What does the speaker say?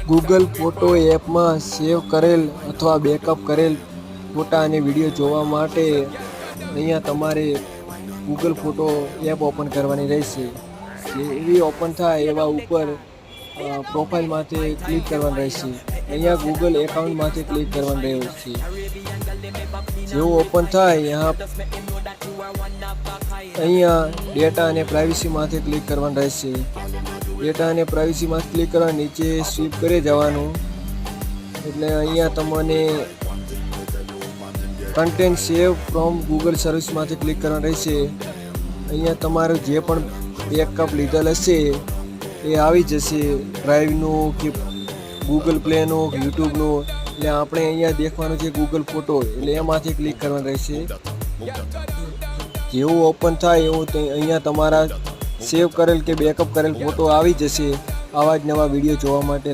Google photo એપમાં સેવ કરેલ અથવા બેકઅપ કરેલ ફોટા અને વિડીયો જોવા માટે અહીંયા તમારે ગૂગલ ફોટો એપ ઓપન કરવાની રહેશે. જેવી ઓપન થાય એવા ઉપર પ્રોફાઇલમાંથી ક્લિક કરવાનું રહેશે. અહીંયા ગૂગલ એકાઉન્ટમાંથી ક્લિક કરવાનું રહ્યું છે. જેવું ઓપન થાય અહીંયા ડેટા અને પ્રાઇવસીમાંથી ક્લિક કરવાનું રહેશે. ડેટા અને પ્રાઇવસીમાં ક્લિક કરવા નીચે સ્વીપ કરી જવાનું. એટલે અહીંયા તમને કન્ટેન્ટ સેવ ફ્રોમ ગૂગલ સર્વિસમાંથી ક્લિક કરવાનું રહેશે. અહીંયા તમારું જે પણ બેકઅપ લીધેલ હશે એ આવી જશે, ડ્રાઈવનું કે ગૂગલ પ્લેનું કે યુટ્યુબનું. એટલે આપણે અહીંયા દેખવાનું છે ગૂગલ ફોટો, એટલે એમાંથી ક્લિક કરવાનું રહેશે. જેવું ઓપન થાય એવું અહીંયા તમારા સેવ કરેલ કે બેકઅપ કરેલ ફોટો આવી જશે. આવા જ નવા વિડીયો જોવા માટે